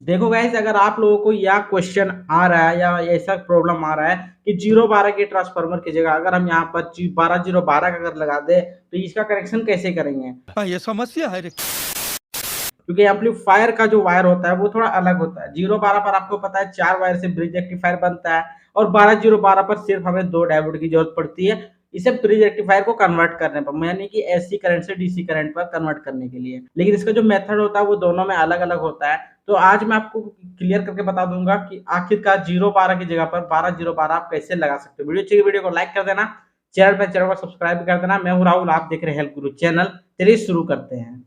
देखो गाइस, अगर आप लोगों को यह क्वेश्चन आ रहा है या ऐसा प्रॉब्लम आ रहा है कि 012 के ट्रांसफार्मर की जगह अगर हम यहाँ पर 12012 का अगर लगा दे तो इसका कनेक्शन कैसे करेंगे। हाँ, ये समस्या है रे। क्योंकि एम्पलीफायर का जो वायर होता है वो थोड़ा अलग होता है। 012 पर आपको पता है 4 वायर से ब्रिज रेक्टिफायर बनता है और 12012 पर सिर्फ हमें 2 डायोड की जरूरत पड़ती है इसे ब्रिज रेक्टिफायर को कन्वर्ट करने पर, यानी कि एसी करंट से डीसी करंट पर कन्वर्ट करने के लिए। लेकिन इसका जो मेथड होता है वो दोनों में अलग अलग होता है। तो आज मैं आपको क्लियर करके बता दूंगा कि आखिरकार 012 की जगह पर 12012 आप कैसे लगा सकते हो। वीडियो चाहिए वीडियो को लाइक कर देना, चैनल को सब्सक्राइब कर देना। मैं हूं राहुल, आप देख रहे हैं हेल्प गुरु चैनल। चलिए शुरू करते हैं।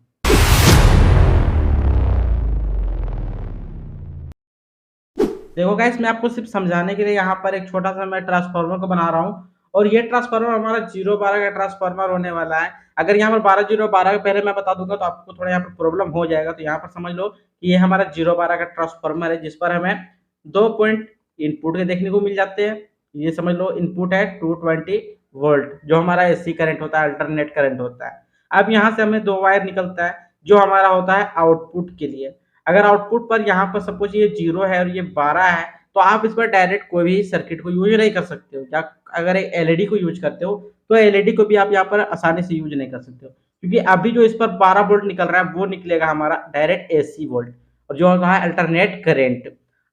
देखो गाइस, मैं आपको सिर्फ समझाने के लिए यहाँ पर एक छोटा सा मैं ट्रांसफार्मर को बना रहा हूँ और ये ट्रांसफार्मर हमारा 012 का ट्रांसफार्मर होने वाला है। अगर यहाँ पर 12012 के पहले मैं बता दूंगा तो आपको थोड़ा यहाँ पर प्रॉब्लम हो जाएगा। तो यहाँ पर समझ लो कि ये हमारा 012 का ट्रांसफार्मर है जिस पर हमें 2 पॉइंट इनपुट के देखने को मिल जाते हैं। ये समझ लो इनपुट है 220 वोल्ट जो हमारा एसी करंट होता है, अल्टरनेट करंट होता है। अब यहाँ से हमें 2 वायर निकलता है जो हमारा होता है आउटपुट के लिए। अगर आउटपुट पर यहाँ पर सपोज ये 0 है और ये 12 है तो आप इस पर डायरेक्ट कोई भी सर्किट को यूज नहीं कर सकते हो। या अगर एक एलईडी को यूज करते हो तो एलईडी को भी आप यहाँ पर आसानी से यूज नहीं कर सकते हो, क्योंकि अभी जो इस पर 12 वोल्ट निकल रहा है वो निकलेगा हमारा डायरेक्ट एसी वोल्ट और जो होगा अल्टरनेट करेंट।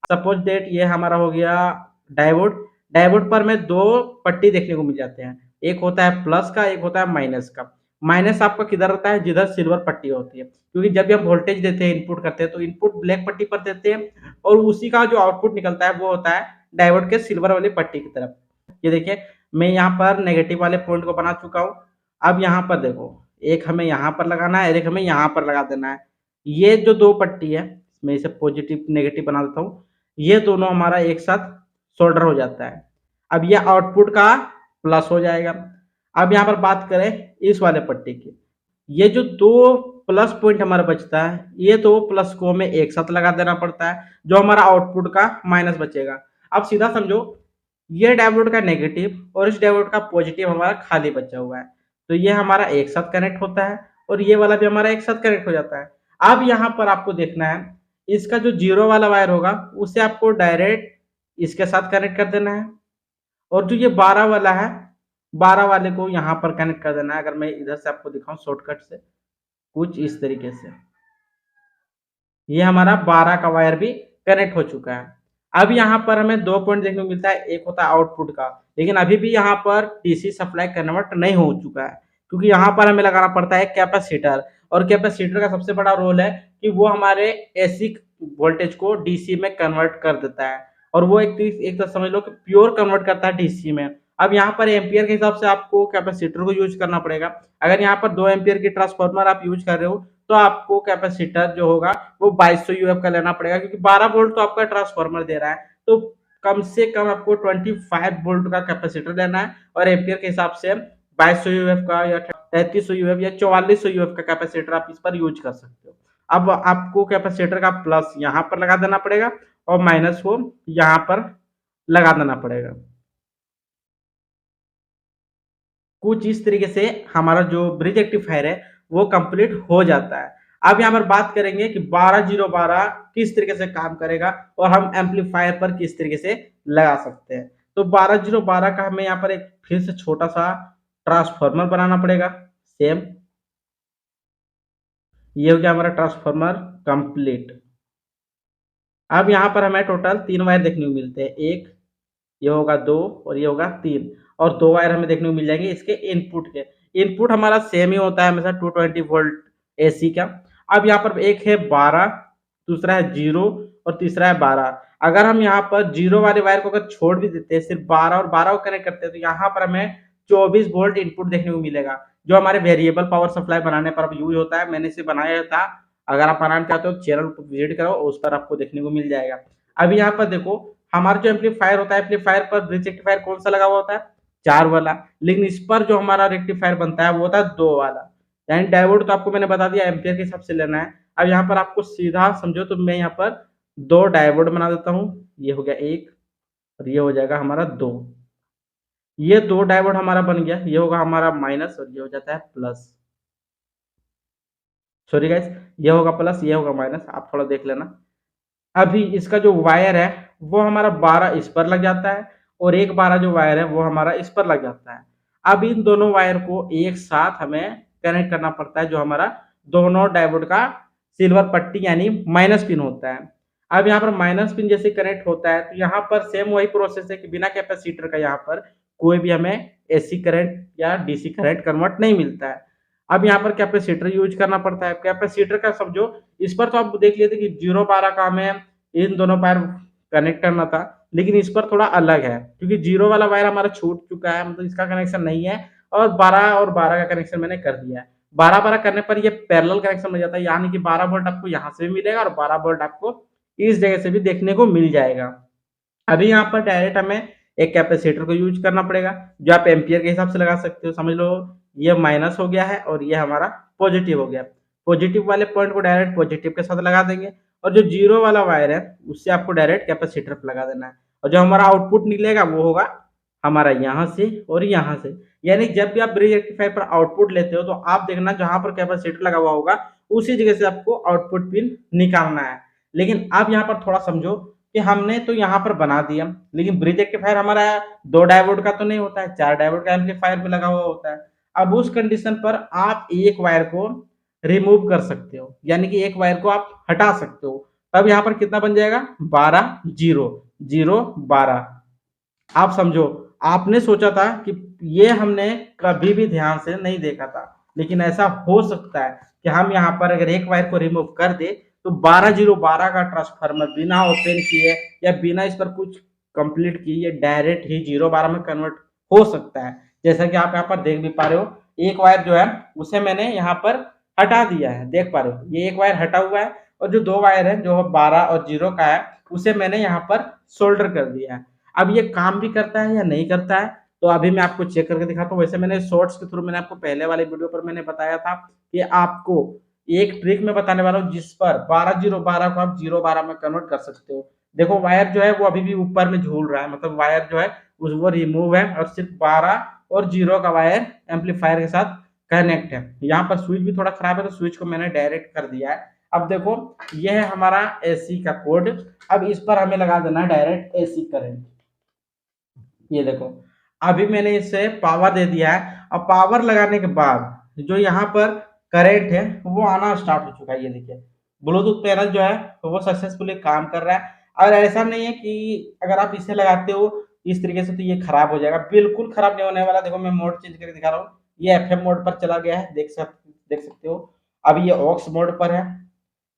सपोज डेट ये हमारा हो गया डायोड। डायोड पर में 2 पट्टी देखने को मिल जाते हैं, एक होता है प्लस का, एक होता है माइनस का। माइनस आपका किधर होता है, जिधर सिल्वर पट्टी होती है, क्योंकि जब भी हम वोल्टेज देते हैं इनपुट करते हैं तो इनपुट ब्लैक पट्टी पर देते हैं और उसी का जो आउटपुट निकलता है वो होता है डायोड के सिल्वर वाली पट्टी की तरफ। ये देखिए, मैं यहाँ पर नेगेटिव वाले पॉइंट को बना चुका हूँ। अब यहाँ पर देखो, एक हमें यहाँ पर लगाना है, एक हमें यहाँ पर लगा देना है। ये जो 2 पट्टी है, मैं इसे पॉजिटिव नेगेटिव बना देता हूँ, ये दोनों हमारा एक साथ सोल्डर हो जाता है। अब ये आउटपुट का प्लस हो जाएगा। अब यहाँ पर बात करें इस वाले पट्टी की, ये जो 2 प्लस पॉइंट हमारा बचता है ये 2 प्लस को हमें एक साथ लगा देना पड़ता है, जो हमारा आउटपुट का माइनस बचेगा। अब सीधा समझो, ये डायोड का नेगेटिव और इस डायोड का पॉजिटिव हमारा खाली बचा हुआ है, तो ये हमारा एक साथ कनेक्ट होता है और ये वाला भी हमारा एक साथ कनेक्ट हो जाता है। अब यहाँ पर आपको देखना है, इसका जो 0 वाला वायर होगा उसे आपको डायरेक्ट इसके साथ कनेक्ट कर देना है और जो ये 12 वाला है 12 वाले को यहाँ पर कनेक्ट कर देना है। अगर मैं इधर से आपको दिखाऊं शॉर्टकट से कुछ इस तरीके से, ये हमारा 12 का वायर भी कनेक्ट हो चुका है। अब यहाँ पर हमें 2 पॉइंट देखने को मिलता है, एक होता है आउटपुट का, लेकिन अभी भी यहाँ पर डीसी सप्लाई कन्वर्ट नहीं हो चुका है, क्योंकि यहाँ पर हमें लगाना पड़ता है कैपेसिटर। और कैपेसिटर का सबसे बड़ा रोल है कि वो हमारे एसी वोल्टेज को डीसी में कन्वर्ट कर देता है और वो एक तरह समझ लो कि प्योर कन्वर्ट करता है डीसी में। अब यहाँ पर एम्पियर के हिसाब से आपको कैपेसिटर को यूज करना पड़ेगा। अगर यहाँ पर 2 एम्पियर की ट्रांसफार्मर आप यूज कर रहे हो तो आपको कैपेसिटर जो होगा वो 2200 यूएफ का लेना पड़ेगा, क्योंकि 12 वोल्ट तो आपका ट्रांसफार्मर दे रहा है। तो कम से कम आपको 25 वोल्ट का कैपेसिटर लेना है और एम्पियर के हिसाब से 2200 यूएफ का या 3300 यूएफ या 4400 यूएफ का कैपेसिटर आप इस पर यूज कर सकते हो। अब आपको कैपेसिटर का प्लस यहाँ पर लगा देना पड़ेगा और माइनस को यहाँ पर लगा देना पड़ेगा। कुछ इस तरीके से हमारा जो ब्रिज रेक्टिफायर है वो कंप्लीट हो जाता है। अब यहाँ पर बात करेंगे कि 12012 किस तरीके से काम करेगा और हम एम्पलीफायर पर किस तरीके से लगा सकते हैं। तो 12012 का हमें यहाँ पर एक फिर से छोटा सा ट्रांसफार्मर बनाना पड़ेगा। सेम ये हो गया हमारा ट्रांसफार्मर कंप्लीट। अब यहाँ पर हमें टोटल 3 वायर देखने को मिलते हैं, एक ये होगा 2 और ये होगा 3 और 2 वायर हमें देखने को मिल जाएंगे इसके इनपुट के। इनपुट हमारा सेम ही होता है हमेशा 220 वोल्ट एसी का। अब यहाँ पर एक है 12, दूसरा है 0 और तीसरा है 12। अगर हम यहाँ पर 0 वाले वायर को अगर छोड़ भी देते हैं, सिर्फ 12 और 12 को कनेक्ट करते हैं, तो यहाँ पर हमें 24 वोल्ट इनपुट देखने को मिलेगा, जो हमारे वेरिएबल पावर सप्लाई बनाने पर यूज होता है। मैंने इसे बनाया था, अगर आप बनाना चाहते हो चैनल को विजिट करो, उस पर आपको देखने को मिल जाएगा। अभी यहाँ पर देखो, हमारा जो एम्पलीफायर होता है, एम्पलीफायर पर ब्रिज रेक्टिफायर कौन सा लगा हुआ होता है, 4 वाला, लेकिन इस पर जो हमारा रेक्टिफायर बनता है वो होता है 2 वाला। यानी डायोड तो आपको मैंने बता दिया एम्पियर के हिसाब से लेना है। अब यहाँ पर आपको सीधा समझो तो मैं यहाँ पर 2 डायोड बना देता हूँ, ये हो गया 1 और ये हो जाएगा हमारा 2। ये 2 डायोड हमारा बन गया, ये होगा हमारा माइनस और ये हो जाता है प्लस। सॉरी गाइस, ये होगा प्लस ये होगा माइनस, आप थोड़ा देख लेना। अभी इसका जो वायर है वो हमारा 12 इस पर लग जाता है और एक 12 जो वायर है वो हमारा इस पर लग जाता है। अब इन दोनों वायर को एक साथ हमें कनेक्ट करना पड़ता है, जो हमारा दोनों डायोड का सिल्वर पट्टी यानी माइनस पिन होता है। अब यहाँ पर माइनस पिन जैसे कनेक्ट होता है तो यहाँ पर सेम वही प्रोसेस है कि बिना कैपेसिटर का यहाँ पर कोई भी हमें एसी करंट या डीसी करंट कन्वर्ट नहीं मिलता है। अब यहाँ पर कैपेसिटर यूज करना पड़ता है। कैपेसिटर का समझो, इस पर तो आप देख लिए थे कि 0-12 का हमें इन दोनों वायर कनेक्ट करना था, लेकिन इस पर थोड़ा अलग है क्योंकि 0 वाला वायर हमारा छूट चुका है, मतलब इसका कनेक्शन नहीं है और 12 का कनेक्शन मैंने कर दिया है। 12-12 करने पर ये पैरेलल कनेक्शन मिल जाता है, यानी कि 12 वोल्ट आपको यहाँ से भी मिलेगा और 12 वोल्ट आपको इस जगह से भी देखने को मिल जाएगा। अभी यहाँ पर डायरेक्ट हमें एक कैपेसिटर को यूज करना पड़ेगा, जो आप एम्पियर के हिसाब से लगा सकते हो। समझ लो ये माइनस हो गया है और ये हमारा पॉजिटिव हो गया। पॉजिटिव वाले पॉइंट को डायरेक्ट पॉजिटिव के साथ लगा देंगे और जो 0 वाला वायर है उससे आपको डायरेक्ट कैपेसिटर पे लगा देना है और जो हमारा आउटपुट निकलेगा वो होगा हमारा यहाँ से और यहाँ से। यानी जब भी आप ब्रिज रेक्टिफायर पर आउटपुट लेते हो तो आप देखना जहाँ पर कैपेसिटर लगा हुआ होगा उसी जगह से आपको आउटपुट पिन निकालना है। लेकिन अब यहाँ पर थोड़ा समझो कि हमने तो यहाँ पर बना दिया, लेकिन ब्रिज रेक्टिफायर हमारा 2 डायोड का तो नहीं होता है, 4 डायोड का एम्पलीफायर में लगा हुआ होता है। अब उस कंडीशन पर आप एक वायर को रिमूव कर सकते हो, यानी कि एक वायर को आप हटा सकते हो। तब यहाँ पर कितना बन जाएगा 12 0 0 12। आप समझो, आपने सोचा था कि ये हमने कभी भी ध्यान से नहीं देखा था, लेकिन ऐसा हो सकता है कि हम यहाँ पर अगर एक वायर को रिमूव कर दे तो 12-0-12 का ट्रांसफार्मर बिना ओपन किए या बिना इस पर कुछ कंप्लीट किए डायरेक्ट ही 0-12 में कन्वर्ट हो सकता है। जैसा कि आप यहाँ पर देख भी पा रहे हो, एक वायर जो है उसे मैंने यहाँ पर हटा दिया है, देख पा रहे हो ये एक वायर हटा हुआ है और जो 2 वायर है जो 12 और 0 का है उसे मैंने यहाँ पर सोल्डर कर दिया है। अब ये काम भी करता है या नहीं करता है तो अभी मैं आपको चेक करके दिखाता हूँ। वैसे मैंने शॉर्ट्स के थ्रू मैंने आपको पहले वाले वीडियो पर मैंने बताया था कि आपको एक ट्रिक में बताने वाला हूँ जिस पर 12-0-12 को आप 0-12 में कन्वर्ट कर सकते हो। देखो वायर जो है वो अभी भी ऊपर में झूल रहा है, मतलब वायर जो है वो रिमूव है और सिर्फ 12 और 0 का वायर एम्पलीफायर के साथ कनेक्ट है। यहाँ पर स्विच भी थोड़ा खराब है तो स्विच को मैंने डायरेक्ट कर दिया है। अब देखो ये है हमारा एसी का कोड। अब इस पर हमें लगा देना है डायरेक्ट एसी करंट। ये देखो अभी मैंने इसे पावर दे दिया है। अब पावर लगाने के बाद जो यहाँ पर करंट है वो आना स्टार्ट हो चुका है। ये देखिए ब्लूटूथ पैनल जो है वो सक्सेसफुली काम कर रहा है। और ऐसा नहीं है कि अगर आप इसे लगाते हो इस तरीके से तो ये खराब हो जाएगा, बिल्कुल खराब नहीं होने वाला। देखो मैं मोड चेंज करके दिखा रहा हूँ, ये एफएम मोड पर चला गया है, देख सकते हो। अभी ये ऑक्स मोड पर है,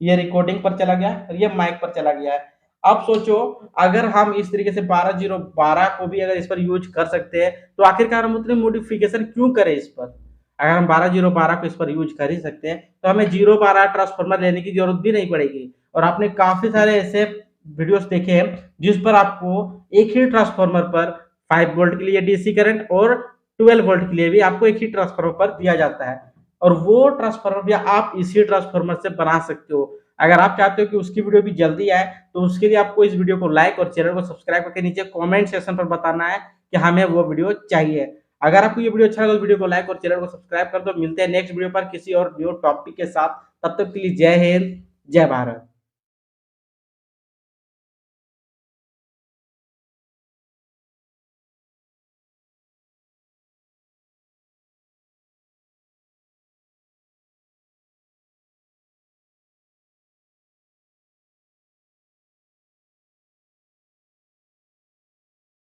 ये रिकॉर्डिंग पर चला गया और ये माइक पर चला गया है। अब सोचो अगर हम इस तरीके से 12-0-12 को भी अगर इस पर यूज कर सकते हैं तो आखिरकार हम उतने मॉडिफिकेशन क्यों करें इस पर। अगर हम 12-0-12 को इस पर यूज कर ही सकते हैं तो हमें 0-12 ट्रांसफार्मर लेने की जरूरत भी नहीं पड़ेगी। और आपने काफी सारे ऐसे वीडियोस देखे हैं जिस पर आपको एक ही ट्रांसफार्मर पर 5 वोल्ट के लिए डीसी करंट और 12 वोल्ट के लिए भी आपको एक ही ट्रांसफार्मर पर दिया जाता है और वो ट्रांसफार्मर भी आप इसी ट्रांसफार्मर से बना सकते हो। अगर आप चाहते हो कि उसकी वीडियो भी जल्दी आए तो उसके लिए आपको इस वीडियो को लाइक और चैनल को सब्सक्राइब करके नीचे कमेंट सेक्शन पर बताना है कि हमें वो वीडियो चाहिए। अगर आपको ये वीडियो अच्छा लगा तो वीडियो को लाइक और चैनल को सब्सक्राइब कर दो। मिलते हैं नेक्स्ट वीडियो पर किसी और न्यू टॉपिक के साथ, तब तक के लिए जय हिंद जय भारत।